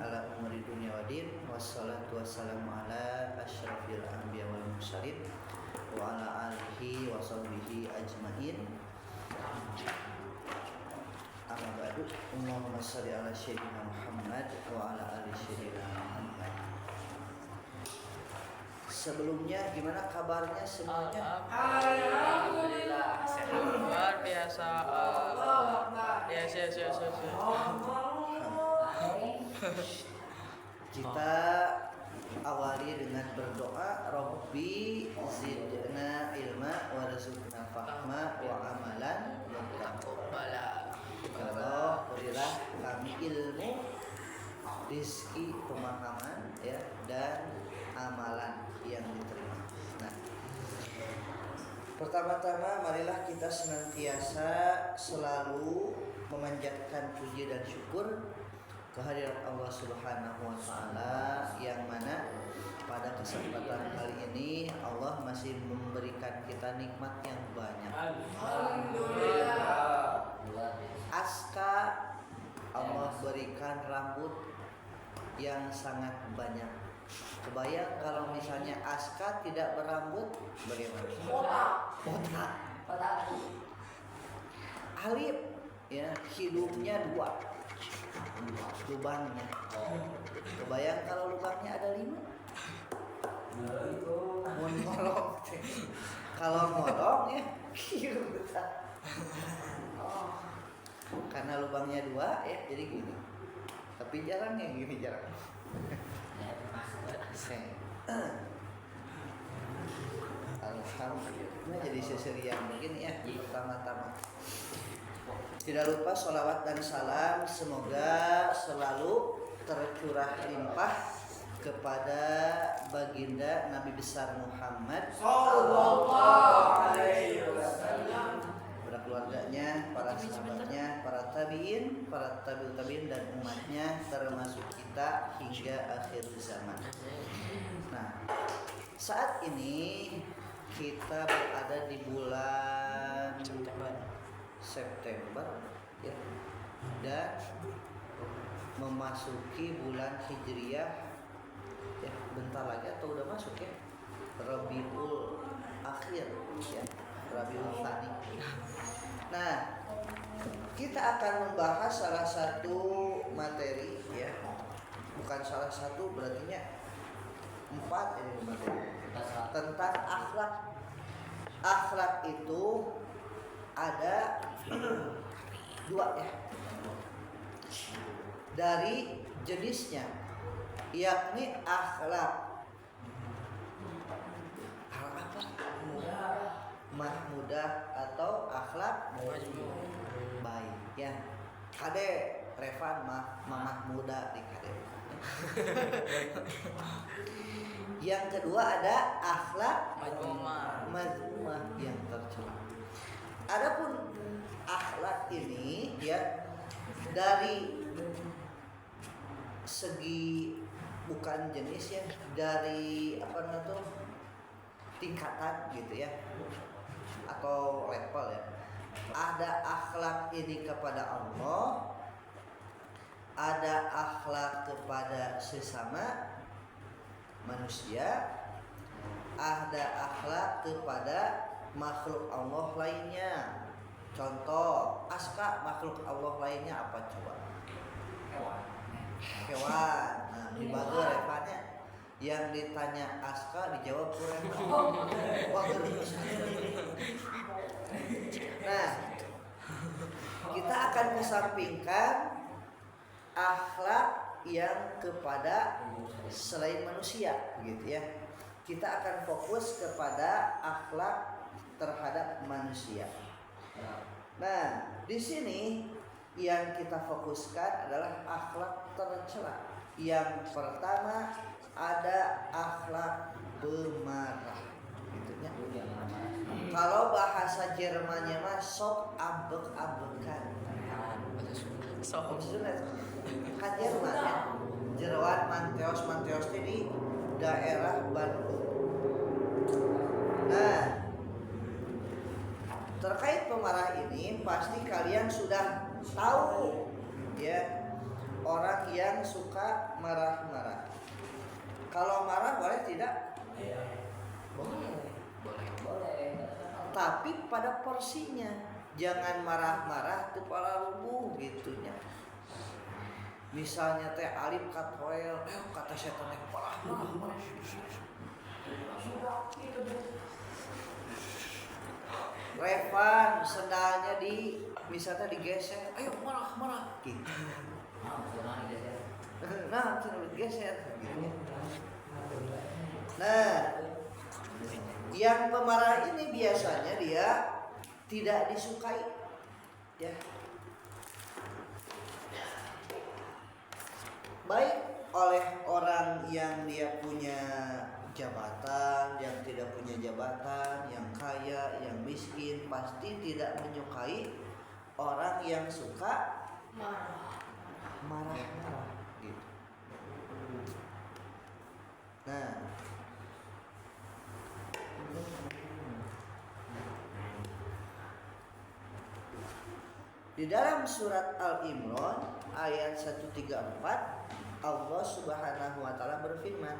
ala umuri dunya wadin. Wassalatu wassalamu ala asyrafil anbiya wal mursalin wa ala alihi wa sahbihi ajmain. Amma ba'du. Allahumma shalli ala sayyidina Muhammad wa ala ali sayyidina Muhammad. Sebelumnya gimana kabarnya semuanya? Alhamdulillah sehat luar biasa. Yes. Kita awali dengan berdoa, Rabbi zidna ilma warzuqna fahma wa amalan Taqabbala. Allah berilah kami ilmu, rizki, pemahaman ya, dan amalan yang diterima. Nah, pertama-tama marilah kita senantiasa selalu memanjatkan puji dan syukur kehadirat Allah Subhanahu wa taala, yang mana pada kesempatan kali ini Allah masih memberikan kita nikmat yang banyak. Alhamdulillah. Aska Allah berikan rambut yang sangat banyak. Kebayang kalau misalnya Aska tidak berambut bagaimana? Botak. Alif ya, hidungnya 2 lubangnya. Kebayang kalau lubangnya ada 5? Ngolong. Kalau ngolong ya karena lubangnya 2 ya, jadi gini. Tapi jarang ya gini, jarang. Alhamdulillah, jadi seserian begini ya pertama-tama. Tidak lupa sholawat dan salam semoga selalu tercurah limpah kepada baginda Nabi besar Muhammad sallallahu alaihi wasallam, pada keluarganya, para sahabatnya, para tabiin, para tabi'ut tabiin dan umatnya, termasuk kita hingga akhir zaman. Nah, saat ini kita berada di bulan September ya, dan memasuki bulan Hijriyah ya, bentar lagi atau udah masuk ya, Rabiul Akhir ya, Rabiul Tsani. Nah, kita akan membahas salah satu materi ya, bukan salah satu, berartinya 4 ini materi tentang akhlak. Akhlak itu ada 2 ya, dari jenisnya, yakni akhlak mahmudah atau akhlak baik ya. Kade Revan mamah muda di kade. Yang kedua ada akhlak mazmumah yang tercela. Adapun akhlak ini ya, dari segi bukan jenis ya, dari apa namanya tingkatan gitu ya, atau level ya. Ada akhlak ini kepada Allah, ada akhlak kepada sesama manusia, ada akhlak kepada makhluk Allah lainnya. Contoh, Aska makhluk Allah lainnya apa coba? Hewan. Nah, dibagi refannya. Yang ditanya Aska dijawab kurang. Nah, kita akan kesampingkan akhlak yang kepada selain manusia, gitu ya. Kita akan fokus kepada akhlak terhadap manusia. Nah, di sini yang kita fokuskan adalah akhlak tercela. Yang pertama ada akhlak pemarah, gitu ya. Kalau bahasa Jermannya mah sok ambek-ambekan. Sok kan Jerman ya. Jeroan Manteos di daerah Bandung. Nah, terkait pemarah ini pasti kalian sudah tahu ya, orang yang suka marah-marah. Kalau marah boleh tidak? Boleh. Tapi pada porsinya. Jangan marah-marah tuh para rubuh gitunya. Misalnya teh Alif katoel, kata setan teh marah. Revan sendalnya misalnya digeser, ayo marah gitu. Nah, digeser gitu. Nah, yang pemarah ini biasanya dia tidak disukai, ya. Baik oleh orang yang dia punya jabatan, yang tidak punya jabatan, yang kaya, yang miskin, pasti tidak menyukai orang yang suka marah-marah gitu. Nah, di dalam surat Al-Imran ayat 134 Allah Subhanahu wa taala berfirman,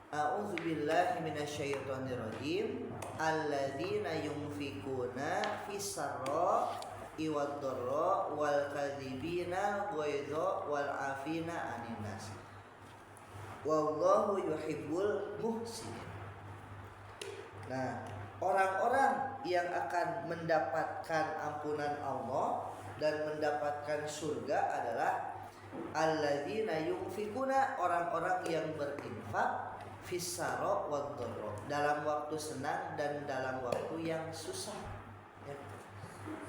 A'udzubillahi minasyaitonirrajim. Alladzina yunfikuna fis-sarra iwad-dharra wal kadzibina ghaidza wal afina 'anil nas. Wallahu yuhibbul muhsinin. Nah, orang-orang yang akan mendapatkan ampunan Allah dan mendapatkan surga adalah alladzina yunfikuna, orang-orang yang berinfak fis-sarra wad-dharra, dalam waktu senang dan dalam waktu yang susah, ya.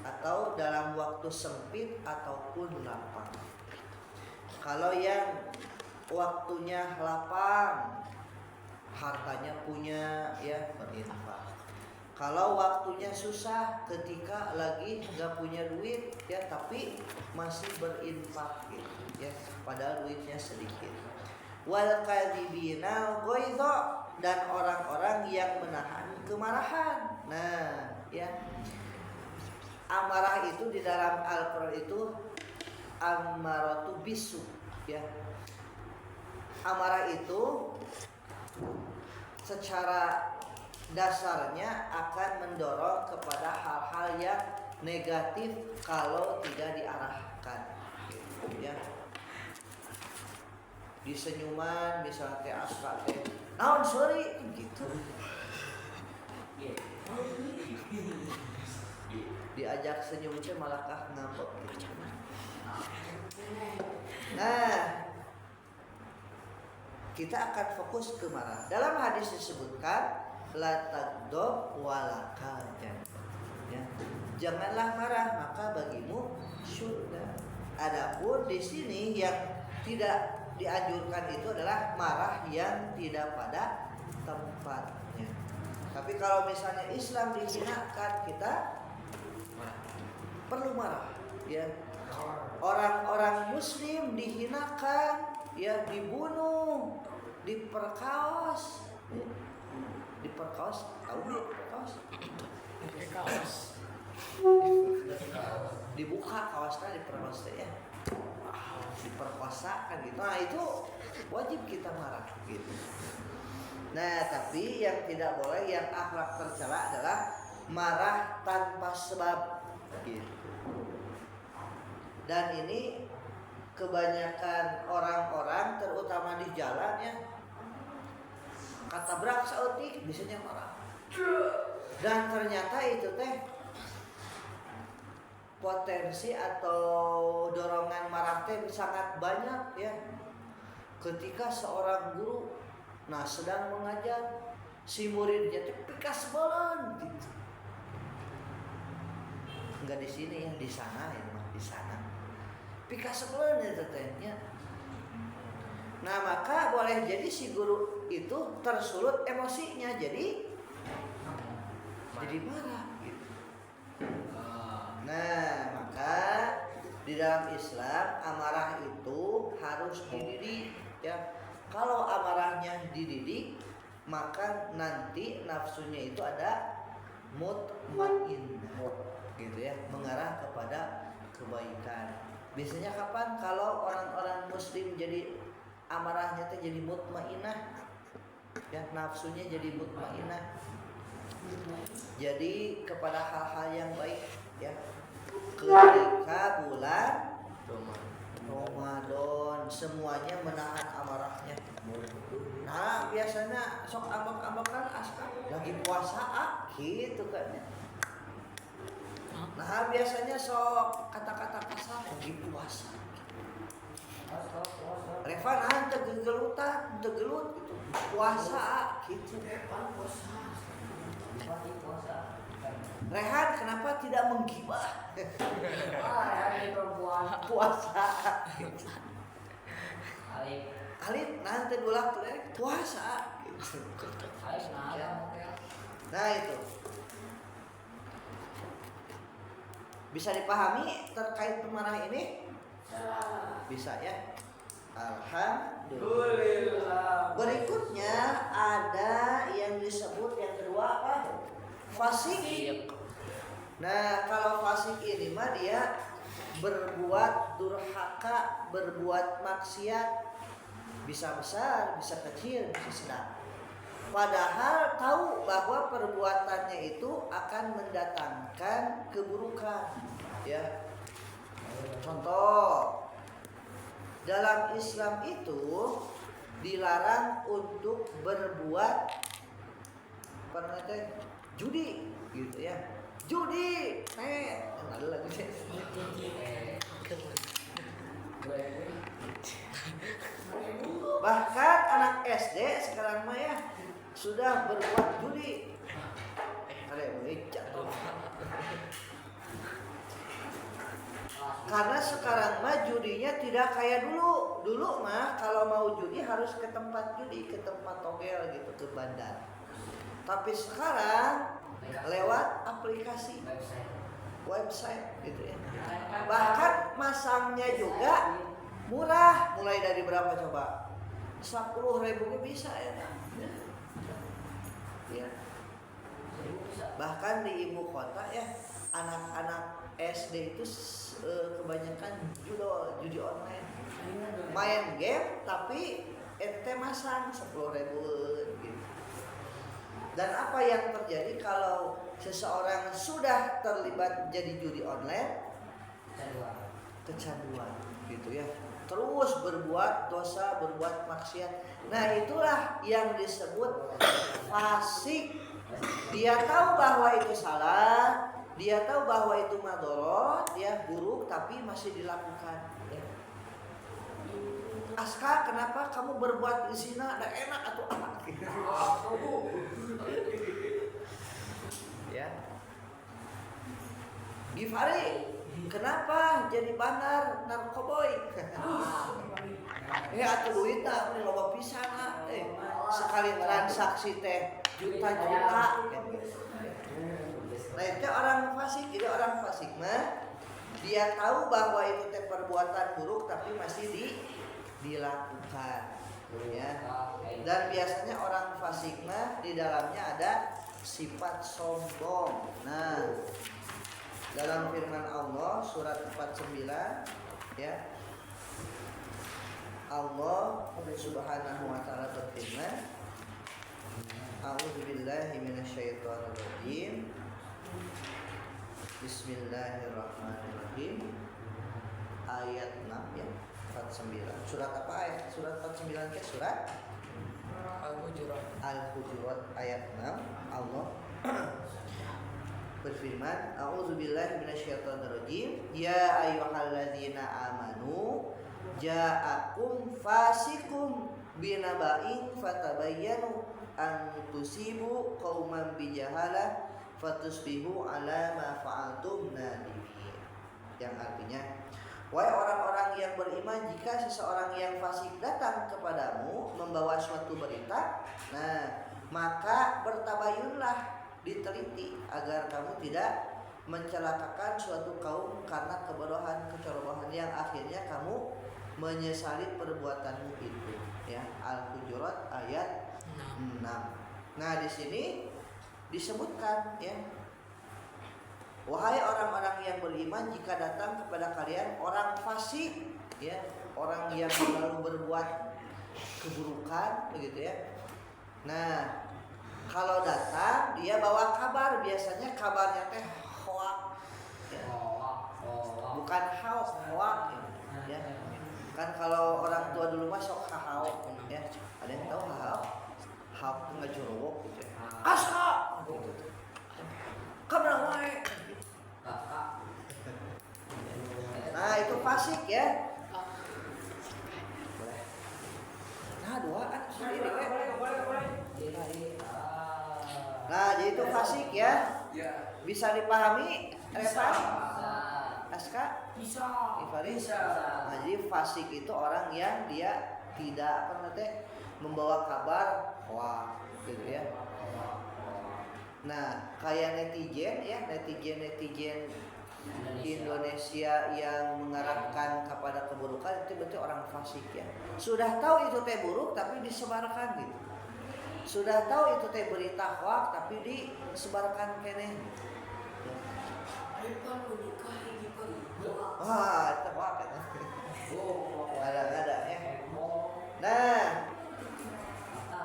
Atau dalam waktu sempit ataupun lapang. Kalau yang waktunya lapang, hartanya punya, ya, berinfak. Kalau waktunya susah, ketika lagi nggak punya duit, ya, tapi masih berinfak gitu, ya, padahal duitnya sedikit. Wal kadzibina ghaidza, dan orang-orang yang menahan kemarahan. Nah, ya, amarah itu di dalam Al-Qur'an itu amaratu bisu, ya. Amarah itu secara dasarnya akan mendorong kepada hal-hal yang negatif kalau tidak diarahkan, gitu, ya. Di senyuman misalnya teh aska teh naon sorry gitu, diajak senyum teh malah kah ngambek gitu. Nah, kita akan fokus ke marah. Dalam hadis disebutkan la tagdob wala kajan, ya. Janganlah marah maka bagimu surga. Adapun di sini yang tidak dianjurkan itu adalah marah yang tidak pada tempatnya. Tapi kalau misalnya Islam dihinakan, kita perlu marah, ya. Orang-orang Muslim dihinakan, ya, dibunuh, diperkaos, ya. Diperkaos, tahu nggak diperkaos? Dibuka kaosnya, diperkaos, ya. Diperkosa kan gitu. Nah, itu wajib kita marah gitu. Nah, tapi yang tidak boleh, yang akhlak tercela adalah marah tanpa sebab gitu. Dan ini kebanyakan orang-orang terutama di jalan, ya, katabrak saeutik biasanya marah. Dan ternyata itu teh potensi atau dorongan marah teh sangat banyak, ya. Ketika seorang guru sedang mengajar, si muridnya teh pikas balen gitu. Enggak di sini, ya, di sana, ya, di sana. Pikas balen itu tehnya. Nah, maka boleh jadi si guru itu tersulut emosinya, jadi marah gitu. Nah, maka di dalam Islam amarah itu harus dididik, ya. Kalau amarahnya dididik, maka nanti nafsunya itu ada mutmainnah, gitu, ya, mengarah kepada kebaikan. Biasanya kapan? Kalau orang-orang muslim jadi amarahnya teh jadi mutmainah, ya nafsunya jadi mutmainah, jadi kepada hal-hal yang baik, ya. Ketika bulan Ramadan semuanya menahan amarahnya. Nah biasanya sok ambak-ambakan askar lagi puasa gitu kan ya. Nah biasanya sok kata-kata kasar lagi puasa. Revan tegelutan tegelut gitu puasa gitu. Rehan kenapa tidak menggibah? Puasa. Alif nanti dulak puasa. Nah itu bisa dipahami terkait pemarah ini? Bisa ya. Alhamdulillah. Berikutnya ada yang disebut yang kedua apa? Fasik. Nah kalau fasik ini mah dia berbuat durhaka, berbuat maksiat, bisa besar, bisa kecil, bisa sedang. Padahal tahu bahwa perbuatannya itu akan mendatangkan keburukan. Ya. Contoh, dalam Islam itu dilarang untuk berbuat judi, gitu ya. Judi, ada lagi sih. Bahkan anak SD sekarang mah ya sudah berbuat judi. Ada yang jatuh. Karena sekarang mah judinya tidak kayak dulu. Dulu mah kalau mau judi harus ke tempat judi, ke tempat togel gitu, ke bandar. Tapi sekarang lewat aplikasi website gitu ya. Bahkan masangnya juga murah, mulai dari berapa coba? 10.000 bisa ya. Ya. Bahkan di ibu kota ya, anak-anak SD itu kebanyakan judi online. Main game tapi ente masang 10.000 gitu. Dan apa yang terjadi kalau seseorang sudah terlibat jadi judi online? Kecanduan gitu ya. Terus berbuat dosa, berbuat maksiat. Nah itulah yang disebut fasik. Dia tahu bahwa itu salah, dia tahu bahwa itu madorot, dia buruk, tapi masih dilakukan. Aska, kenapa kamu berbuat zina? Ada enak atau apa? Ya. Gifari, kenapa jadi bandar narkoboy? Atuh duitna ini loba pisan sekali transaksi teh juta-juta. Nah itu orang fasik. Jadi orang fasik mah dia tahu bahwa itu teh perbuatan buruk tapi masih dilakukan, ya. Dan biasanya orang fasik mah di dalamnya ada sifat sombong. Nah, dalam firman Allah surat 49 ya. Allah Subhanahu wa taala berfirman, A'udzubillahi minasyaitonirrajim. Bismillahirrahmanirrahim. Ayat 6 ya, 49. Surat apa ayat? Surat 49 ke surat Al-Hujurat ayat 6. Allah berfirman, A'udzubillahi minasyaitonirrajim. Ya ayyuhalladzina amanu ja'akum fasikum binaba'in fatabayyanu an tusibu qauman bijahalah fatusbihu ala ma fa'altum nadimin. Yang artinya, wahai orang-orang yang beriman, jika seseorang yang fasik datang kepadamu membawa suatu berita, nah maka bertabayunlah, diteliti agar kamu tidak mencelakakan suatu kaum karena kebodohan, kecerobohan yang akhirnya kamu menyesali perbuatanmu itu. Ya, Al-Hujurat ayat 6. Nah, di sini disebutkan ya Wahai orang-orang yang beriman, jika datang kepada kalian orang fasik, ya, orang yang selalu berbuat keburukan, begitu ya. Nah, kalau datang dia bawa kabar, biasanya kabarnya teh hoak, ya. Bukan haus, hoak, ya. Kan kalau orang tua dulu mah sok hahau, ya. Ada yang tahu hahau? Hahau itu ngajorowok gitu ya. Asa, gitu. Kabar wae. Nah, itu fasik ya. Boleh. Nah, duaan sendiri kan. Nah, jadi itu fasik ya. Bisa dipahami, Revan? Aska? Bisa. Ifaris? Nah, jadi fasik itu orang yang dia tidak membawa kabar wah, gitu ya. Nah, kayak netizen ya, netizen Indonesia yang mengarahkan kepada keburukan itu berarti orang fasik ya. Sudah tahu itu teh buruk tapi disebarkan gitu. Sudah tahu itu teh berita hoax tapi disebarkan keneh. Wah, itu hoax kan. Ada ya. Nah,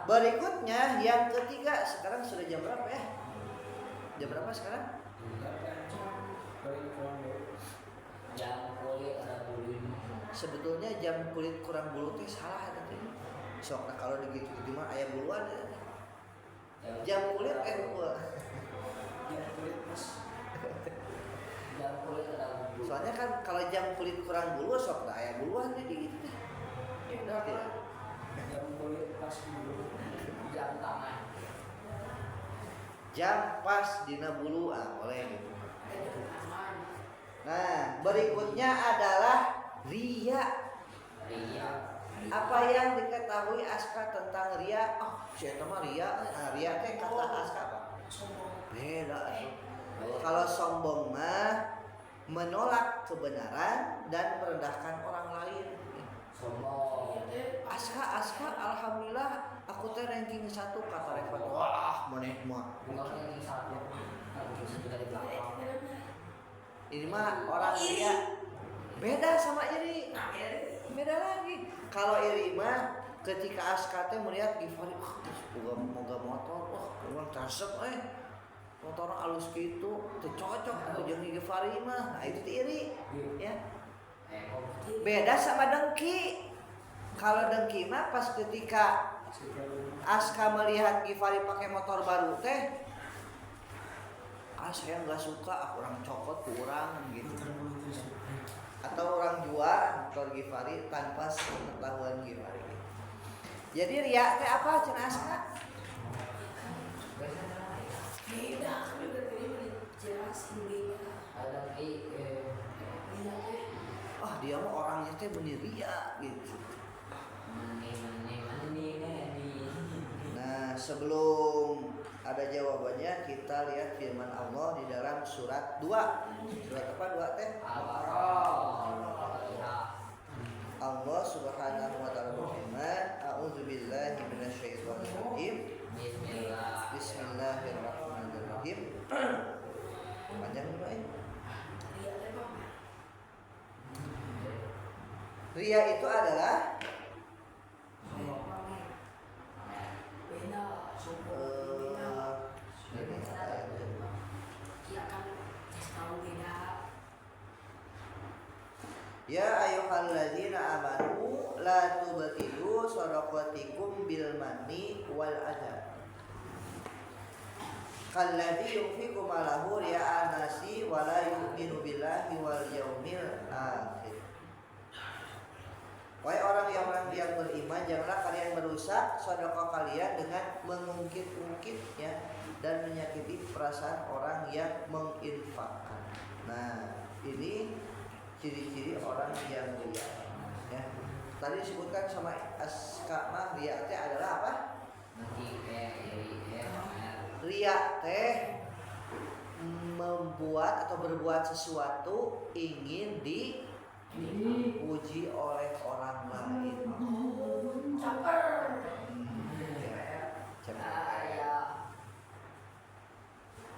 berikutnya yang ketiga, sekarang sudah jam berapa ya? Jam berapa sekarang? Sebetulnya jam kulit kurang bulu teh salah tadi. Sok kalau gitu mah aya buluan ya. Jam kulit bulu. Soalnya kan kalau jam kulit kurang bulu sok aya buluan deh gitu. Ya udah tidak. Jam kulit pas bulu, jam tangan. Jam pas dina bulu boleh gitu. Nah, berikutnya adalah ria. Apa yang diketahui Aska tentang ria? Oh, saya mah ria. Nah, ria teh kata Aska apa? Beda. Kalau sombong mah menolak kebenaran dan merendahkan orang lain. Sombong. Aska, alhamdulillah aku teh ranking 1 kata Revan. Wah, maneh mah. Bukan ranking 1. Ranking 1 dari belakang. Ini mah orang ria. Beda sama iri. Beda lagi. Kalau iri mah ketika Aska teh melihat Givari, moga motor, urang tasep motor alus gitu, teu cocok aku jeung Givari mah. Nah, itu iri, ya. Beda sama dengki. Kalau dengki mah pas ketika Aska melihat Givari pakai motor baru teh, saya nggak suka, orang copot kurang gitu. Atau orang jual motor Givari tanpa pengetahuan Givari. Jadi ria teh apa cenah Aska? Beda kan juga tadi jelasin beda. Ada Oh, dia mah orangnya teh bener ria gitu. Nah, sebelum ada jawabannya kita lihat firman Allah di dalam surat 2. Surat apa 2 teh? Allah Subhanahu wa taala berfirman, a'udzubillahi minasyaitonir rajim. Bismillahirrahmanirrahim. Panjang juga ya. Ria itu adalah ya ayyuhalladzina amanu la tubtilu shadaqatikum bil manni wal adha. Kalladzi yunfiqu malahu ria'an nasi wa la yu'minu billahi wal yaumil akhir. Wahai orang yang beriman, janganlah kalian merusak sedekah kalian dengan mengungkit-ungkit ya dan menyakiti perasaan orang yang menginfakkan. Nah, ini ciri-ciri orang yang ria. Ya. Tadi disebutkan sama Aska mah ria teh adalah apa? Ria teh membuat atau berbuat sesuatu ingin dipuji oleh orang lain.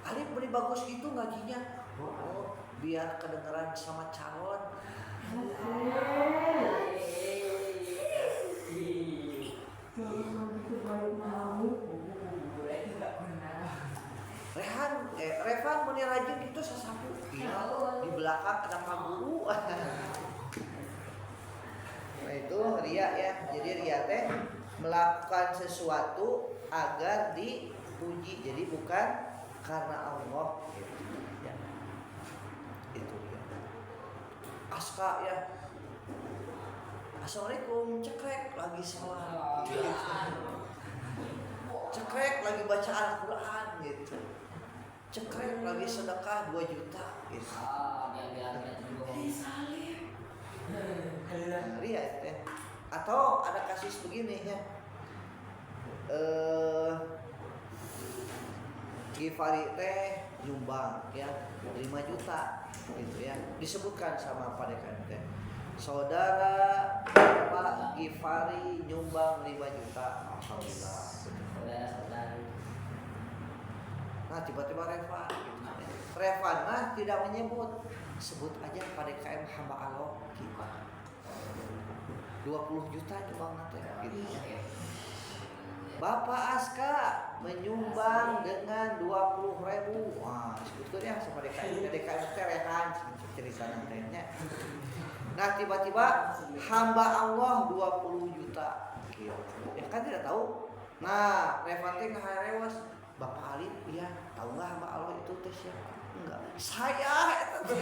Alif beri bagus gitu ngajinya. biar kedengeran sama calon. Revan meni rajin itu sasapu. Iya, di belakang ada Pak Guru. Nah itu ria ya. Jadi ria teh melakukan sesuatu agar dipuji. Jadi bukan karena Allah. Ya. Itu ya. Aska ya. Assalamualaikum, cekrek lagi salat. Cekrek lagi baca Al-Quran gitu. Cekrek lagi sedekah 2 juta gitu. Ria ya. Atau ada kasus begini ya. Gifari teh nyumbang ya 5 juta gitu ya. Disebutkan sama Pak Dekan teh. Saudara Pak Gifari nyumbang 5 juta. Alhamdulillah. Nah tiba-tiba Revan mah tidak menyebut, sebut aja pada KM hamba Allah kita 20 juta nyumbang nanti gitu. Bapak Aska menyumbang dengan 20.000. Wah sebetulnya ya sama DKM Revan cerita nantinya. Nah tiba-tiba hamba Allah 20 juta gitu. Ya kan tidak tahu. Nah Revan teh ngarewas Bapak Ali, iya, tahu nggak hamba Allah itu teh siapa? Enggak. Saya itu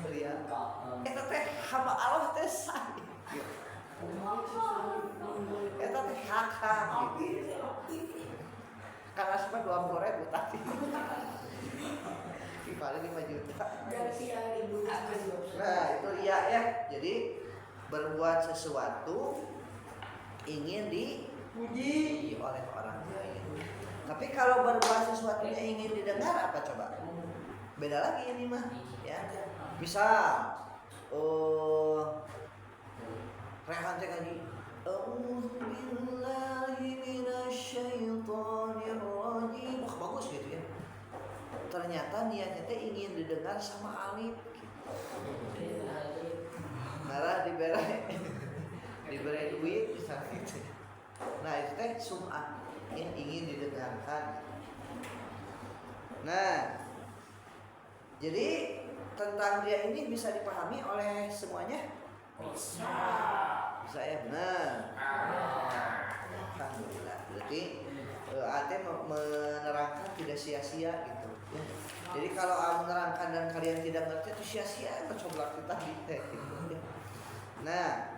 ria. Itu teh hamba Allah teh saya. Itu teh hak gitu. Karena sebab 20.000 tadi. Paling 5 juta. Nah, itu iya ya. Jadi berbuat sesuatu ingin dipuji oleh orang lain. Tapi kalau berbuat sesuatunya ingin didengar apa coba? Beda lagi ini mah ya. Misal Rehan teh ngaji A'udzubillahi minasyaitonir rajim. Wah, bagus gitu ya. Ternyata niatnya teh ingin didengar sama alif gitu. Marah diberi duit misalnya gitu. Nah itu teh sum'ah yang ingin didengarkan. Nah jadi tentang dia ini bisa dipahami oleh semuanya. Bisa ya benar. Alhamdulillah. Berarti Ate menerangkan tidak sia-sia gitu. Jadi kalau menerangkan dan kalian tidak ngerti itu sia-sia coba kita gitu. Nah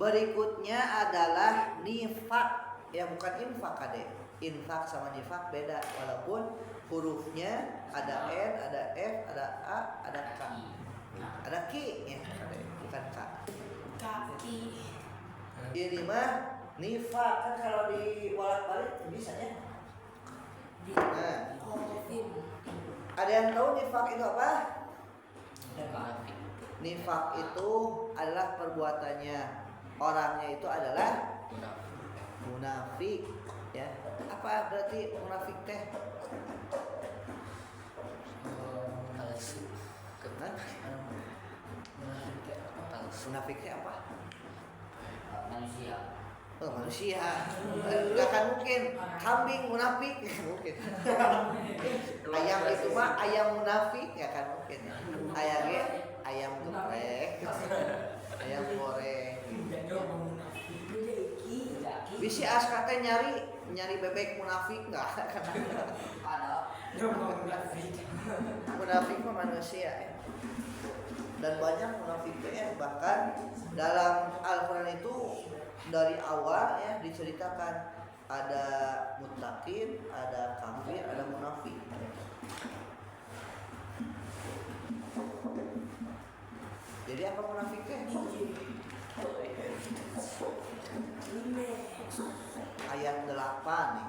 berikutnya adalah nifak, ya bukan infak kade. Infak sama nifak beda, walaupun hurufnya ada N, ada F, ada A, ada K, ada Ki, ya kade, bukan K. Kaki. Ini mah nifak kan kalau dibolak-balik bisa ya. Nah, ada yang tahu nifak itu apa? Nifak itu adalah perbuatannya. Orangnya itu adalah munafik, ya. Apa berarti munafik teh? Munafik teh apa? Manusia. Oh, manusia. Enggak akan mungkin kambing munafik, mungkin. Ayam itu mah ayam munafik, enggak akan mungkin. Ayamnya ayam geprek, ayam goreng. Bisi Aska teh nyari bebek munafik enggak? Ada. Munafik mah manusia ya. Dan banyak munafik ya, bahkan dalam Al-Qur'an itu dari awal ya diceritakan ada muttaqin, ada kafir, ada munafik. Jadi apa munafik teh? Ayat 8 nih.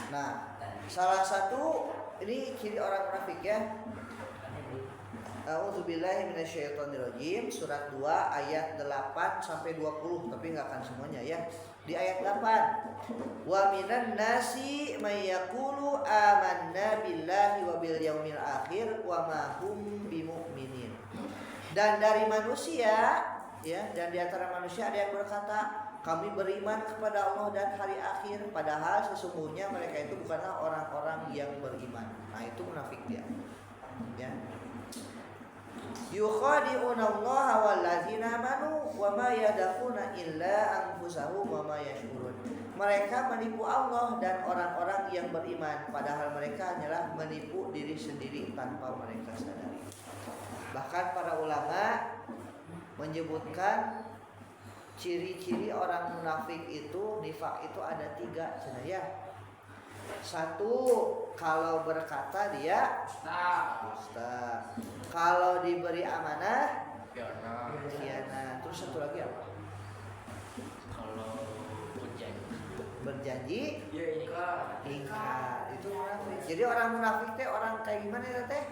Nah, salah satu ini ciri orang munafik ya. A'udzubillahi minasyaitonirrajim. Surat 2 ayat 8 sampai 20, tapi enggak akan semuanya ya. Di ayat 8. Wa minan nasi may yaqulu amanna billahi wa bil yaumil akhir wa ma hum bimumin. Dan dari manusia ya, dan di antara manusia ada yang berkata kami beriman kepada Allah dan hari akhir, padahal sesungguhnya mereka itu bukanlah orang-orang yang beriman. Nah, itu munafik dia. Ya. Yukhadi'una Allah wallazina amanu wa ma yadafuna illa anfusahum wa ma yashurun. Mereka menipu Allah dan orang-orang yang beriman, padahal mereka hanyalah menipu diri sendiri tanpa mereka sadari. Bahkan para ulama menyebutkan ciri-ciri orang munafik itu, nifak itu ada 3 sebenarnya. 1, kalau berkata dia dusta. Kalau diberi amanah khianat. Terus satu lagi apa? Kalau berjanji ingkar. Itu munafik. Jadi orang munafik teh orang kayak gimana ya teh?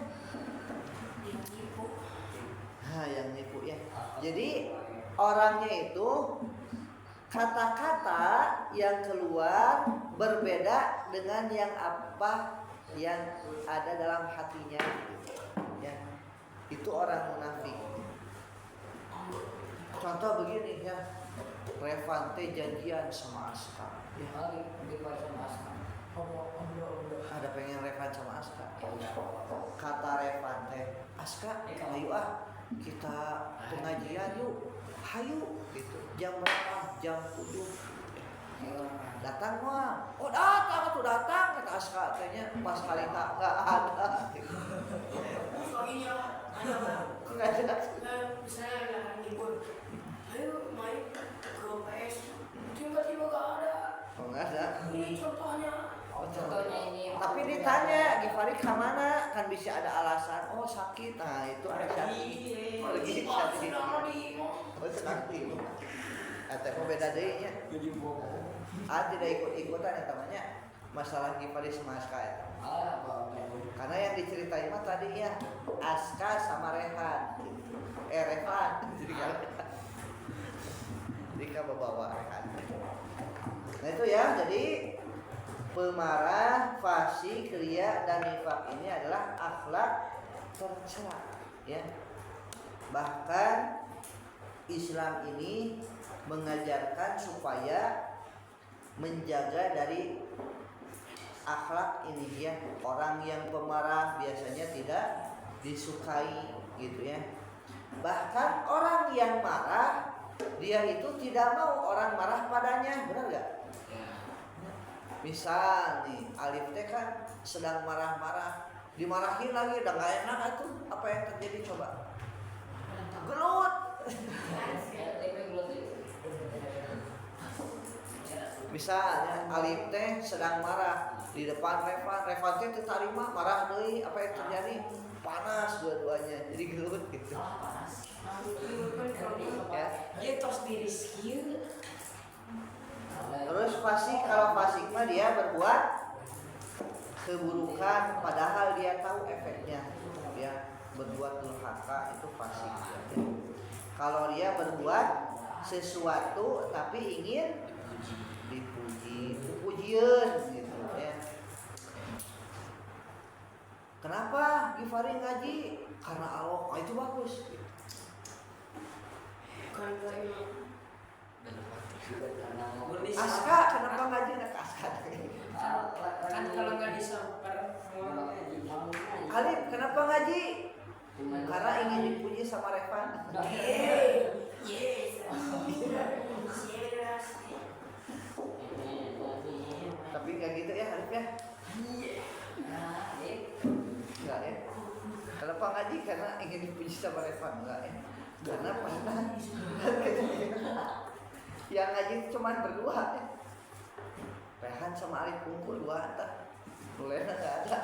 Yang nipu ya. Jadi orangnya itu kata-kata yang keluar berbeda dengan yang apa yang ada dalam hatinya ya. Itu orang munafik. Contoh begini ya, Revante janjian sama Aska ya. Ada pengen Revan sama Aska. Kata Revante, Aska ayo kita pengajian yuk, hayu gitu. Jam berapa? Jam 7. Datang mah. Oh datang tuh datang kata Aska katanya pas kali nggak ada. Nggak ada. Misalnya anak libur, ayo main ke PS, tiba-tiba nggak ada. Oh nggak ada. Ini contohnya. Contohnya ini. Tapi ditanya Gifari kemana kan bisa ada alasan. Oh sakit. Nah itu ada sakit. Oh lagi sakit. Oh sakit. Atau mau beda deh ya. Jadi bohong. Tidak ikut-ikutan ya namanya masalah Gifari sama Aska ya. Karena yang diceritain mah tadi ya Aska sama Rehan. Rehan. Jadi kan bawa Rehan. Nah itu ya, jadi pemarah, fasik, ria, dan nifak ini adalah akhlak tercela ya. Bahkan Islam ini mengajarkan supaya menjaga dari akhlak ini ya. Orang yang pemarah biasanya tidak disukai gitu ya. Bahkan orang yang marah dia itu tidak mau orang marah padanya, benar gak? Misal nih Alif teh kan sedang marah-marah, dimarahin lagi udah gak enak tuh, apa yang terjadi coba? Gelut. Misalnya Alif teh sedang marah di depan Revan teh tertarima marah deui, apa yang terjadi? Panas dua-duanya, jadi gelut gitu. Ya. Dia terus diri skill. Terus fasik, kalau fasik mah dia berbuat keburukan padahal dia tahu efeknya. Ya, berbuat durhaka itu fasik. Ya. Kalau dia berbuat sesuatu tapi ingin dipuji, pujian gitu ya. Kenapa Gifari ngaji? Karena Allah, itu bagus. Aska, kenapa ngaji? Aska. Kan kalau nggak disamper, Alif, kenapa ngaji? Karena ingin dipuji sama Revan. Tapi nggak gitu ya Alif ya? Enggak ya? Kenapa ngaji? Karena ingin dipuji sama Revan. Enggak ya? Karena pernah yang ngaji cuma berdua ya. Rehan sama Alif kumpul 2 antar. Mulainya nggak ada.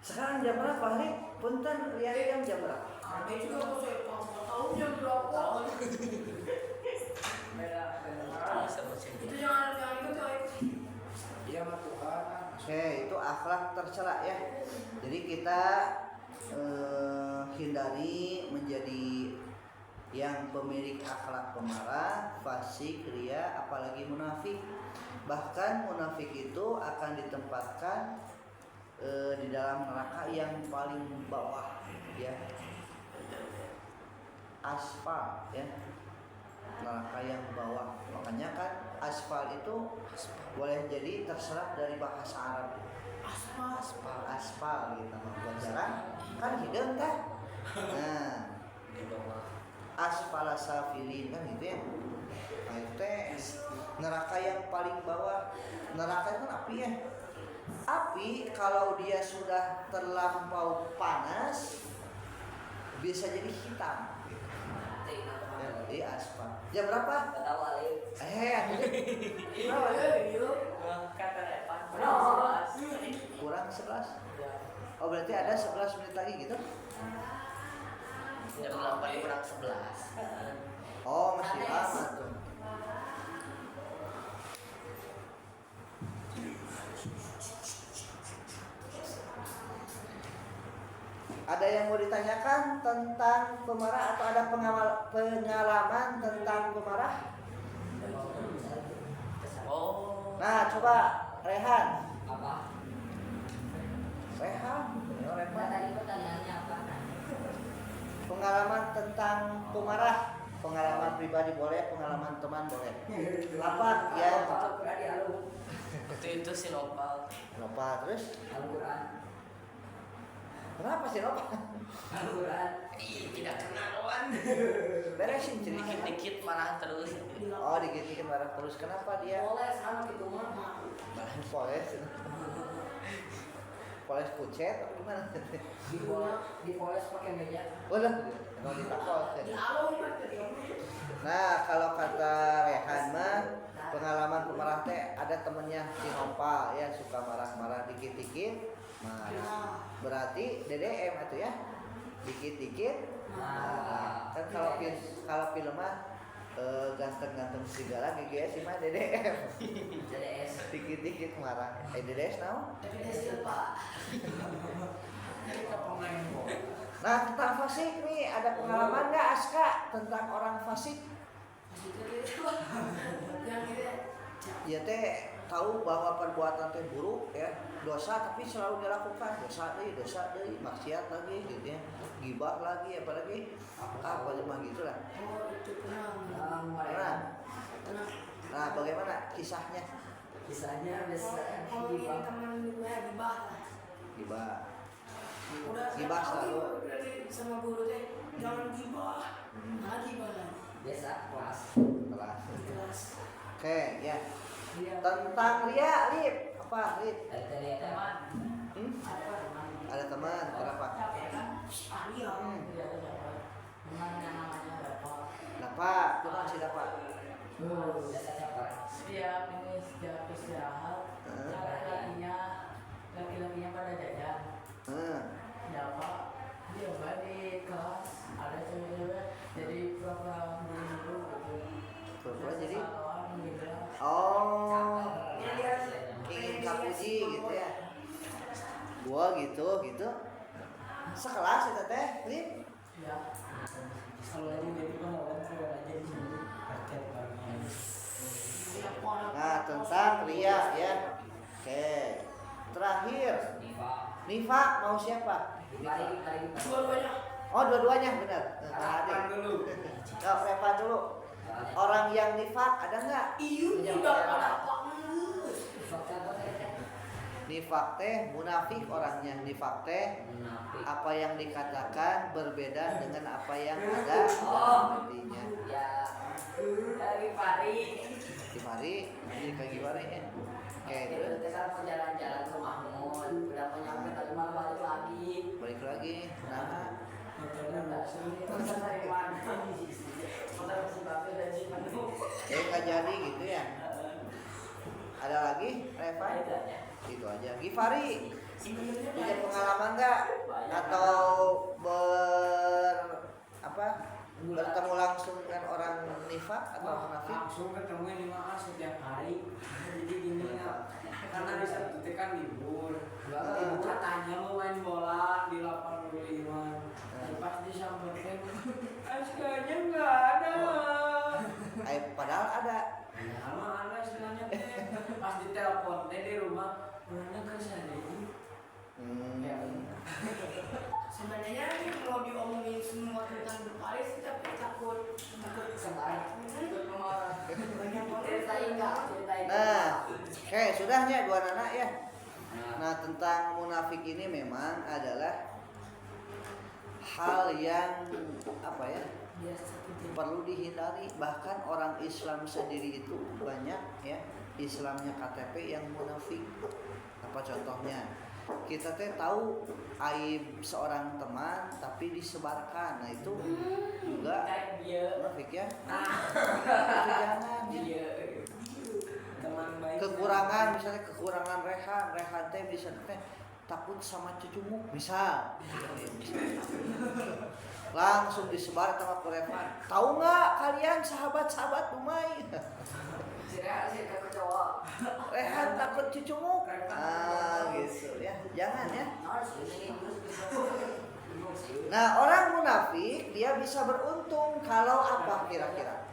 Sekarang jam berapa Alif? Punten lihat jam berapa? Ada juga aku saya tahu jam berapa. Itu jangan ikut akhlak tercela ya. Jadi kita hindari menjadi yang pemilik akhlak pemarah, fasik, ria, apalagi munafik. Bahkan munafik itu akan ditempatkan di dalam neraka yang paling bawah ya. Aspal ya. Neraka yang bawah. Makanya kan aspal itu boleh jadi terserap dari bahasa Arab. Aspal gitu buat jalan kan hidung teh. Nah, asfala safilin kan gitu ya. Nah, itu teh neraka yang paling bawah. Neraka itu kan api ya. Api kalau dia sudah terlampau panas bisa jadi hitam. Ya, jadi aspal. Jam berapa? Enggak tahu Ali. Kata Evan. Kurang 11. Oh berarti ada 11 menit lagi gitu? Jam 8 kurang 11. Oh masih lama tuh. Ada yang mau ditanyakan tentang pemarah atau ada pengalaman tentang pemarah? Oh. Nah coba Rehan. Apa? Rehan. Ya, Rehan. Tadi pertanyaannya apa? Pengalaman tentang pemarah. Pengalaman pribadi boleh, pengalaman teman boleh. Apa? Ya. Itu si Nopal. Lupa terus? Al-Quran. Kenapa sih Nop? Al-Quran. Tidak kenalan. Beresin cerita. Dikit-dikit marah terus. Oh dikit-dikit marah terus. Kenapa dia? Boleh sama gitu mah. Poles. Poles kucet atau gimana? Dipoles pakai meja. Boleh. Kalau ditapol. Di alung mah tadi. Nah kalau kata Rehan mah pengalaman pemarah teh ada temennya si Nopal ya suka marah-marah dikit-dikit marah. Berarti DDM itu ya dikit-dikit marah. Kan kalau film mah ganteng-ganteng serigala GGS mah DDM. DDS. Dikit-dikit marah. DDS naon? Nah tentang fasik nih ada pengalaman nggak Aska tentang orang fasik? Ya teh tahu bahwa perbuatan teh buruk ya dosa tapi selalu dilakukan dosa deh maksiat lagi gitu ya gibah lagi apalagi apa cuma gitulah. Oh itu pernah. Nah bagaimana kisahnya? Kisahnya biasa Ngomongin teman gue gibah lah. Gibah. Udah Gibah tahu selalu. dari sama guru teh jangan gibah. Nah gibah lagi. biasa kelas. Kelas. Oke ya tentang ria Lip apa Lip? Ada teman. Ada teman kenapa? Iya. Teman yang namanya Bapak. Dapat tuh si dapat. Biasa siapa? Setiap istirahat laki-lakinya pada jajan dapat dia balik kelas ada cewek-cewek jadi pura-pura buru-buru gitu Pura-pura jadi? gitu. Oh ingin kapuji gitu ya. Gua gitu sekelas itu teh Lip. Ya Kalau aja jadi kan orang keluar aja di sini paket barangnya. Nah tentang ria ya. Oke terakhir Nifa mau siapa? Dua-duanya. Oh dua-duanya benar. Harapan dulu. Oh Revan dulu. Orang yang nifak ada nggak? Iya juga ada apa? Nifak teh munafik orangnya. Nifak teh apa yang dikatakan berbeda dengan apa yang ada artinya. Ya dari Pari. Di mari jadi kayak gimana ya? Oke terus Kita mau jalan-jalan ke Mahmud. Udah mau nyampe tadi malam balik lagi. balik lagi. Nah Motor dari mana? Motor si Bapak dan si Manu. nggak jadi gitu ya. Ada lagi Reva? Itu aja. Givari punya pengalaman nggak atau bertemu langsung dengan orang nifak atau munafik? Langsung ketemu di mana setiap hari. Jadi gini ya. Karena di Sabtu teh kan libur. Ibu katanya mau main bola di lapangan Iwan. Pas disamperin, askanya nggak ada. Padahal ada. Ya mah ada istilahnya teh. Pas ditelepon teh di rumah, mana ke sana ini? Ya, Sebenarnya ini mau diomongin semua tentang berparis tapi takut banyak Ceritain nggak? Ceritain. Nah, oke, sudahnya dua anak ya. Nah, tentang munafik ini memang adalah hal yang apa ya? Perlu dihindari. Bahkan orang Islam sendiri itu banyak ya, Islamnya KTP yang munafik. Apa contohnya? Kita teh tahu aib seorang teman tapi disebarkan. Nah, itu juga munafik ya. Itu jangan ya. teman baik. Kekurangan, misalnya kekurangan Rehan teh bisa teh takut sama cucumuk misal. Langsung disebar sama Rehan. Tahu nggak kalian sahabat-sahabat Umay? Rehan takut cucumuk. Gitu ya. Jangan ya. Nah, orang munafik dia bisa beruntung kalau apa kira-kira?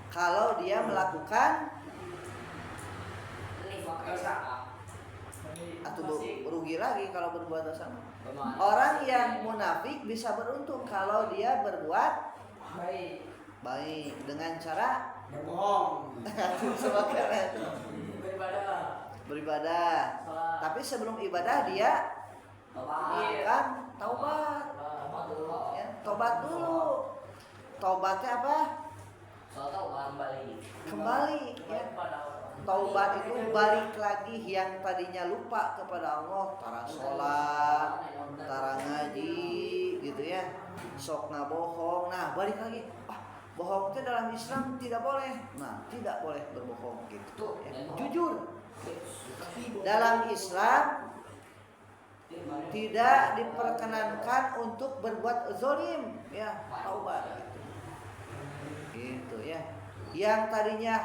Kalau dia melakukan atau rugi lagi kalau berbuat dosa. Orang yang munafik bisa beruntung kalau dia berbuat baik dengan cara Berbohong. beribadah. Tapi sebelum ibadah dia akan taubat. Ya, taubat dulu. Taubatnya apa? Kembali ya. Taubat itu balik lagi yang tadinya lupa kepada Allah, tara sholat, tara ngaji gitu ya, sok ngabohong. Nah, balik lagi. Bohong itu dalam Islam tidak boleh. Nah, tidak boleh berbohong gitu ya. Jujur. Dalam Islam tidak diperkenankan untuk berbuat zalim ya, taubat gitu ya. Yang tadinya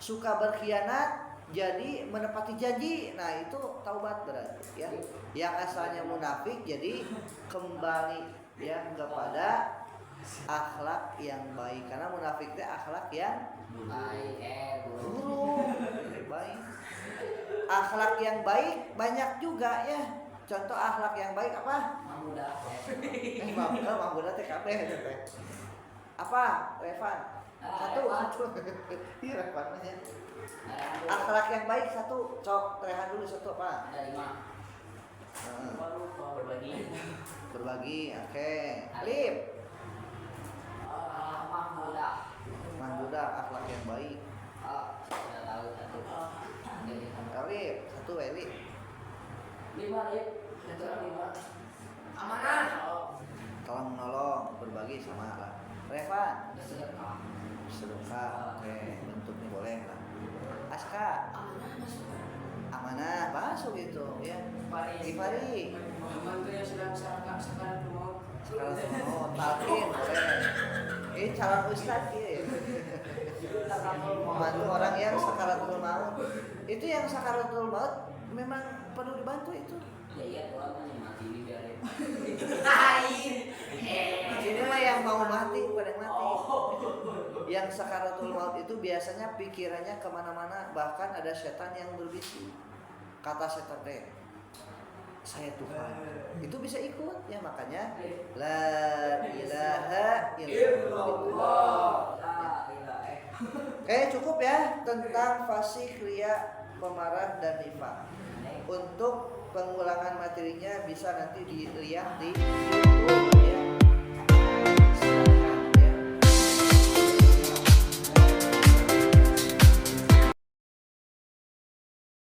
suka berkhianat jadi menepati janji. Nah, itu taubat berarti ya. Yang asalnya munafik jadi kembali ya kepada akhlak yang baik, karena munafik itu akhlak yang buruk. Baik. Akhlak yang baik banyak juga ya. Contoh akhlak yang baik apa? Mahmudah TKP. Apa? Revan. Satu. Iya, Revan aja. Akhlak yang baik satu. Cok, Rehan dulu satu apa? Ada 5. Berbagi. Oke. Alif. Mahmudah akhlak yang baik. Sudah tahu satu. Alif, satu Alif. 5 Lip. 5. amanah Tolong menolong, berbagi sama lah. Revan. Sedekah. Oke, bentuknya boleh lah. Aska. Amanah masuk itu ya. Ifari. Membantu yang sedang sekarang mau. Sekarang mau talqin boleh. Ini calon ustaz ya. Membantu orang yang sakaratul maut. Itu yang sakaratul maut memang perlu dibantu itu. Iya, orang kan yang mati dibiarin. Ini mah yang mau mati bukan yang mati. Yang sakaratul maut itu biasanya pikirannya kemana-mana, bahkan ada setan yang berbisik. Kata setan teh, saya Tuhan. Itu bisa ikut ya, makanya la ilaha illallah. Oke, cukup ya tentang fasih, ria, pemarah dan nifaq. Untuk pengulangan materinya bisa nanti dilihat di YouTube ya.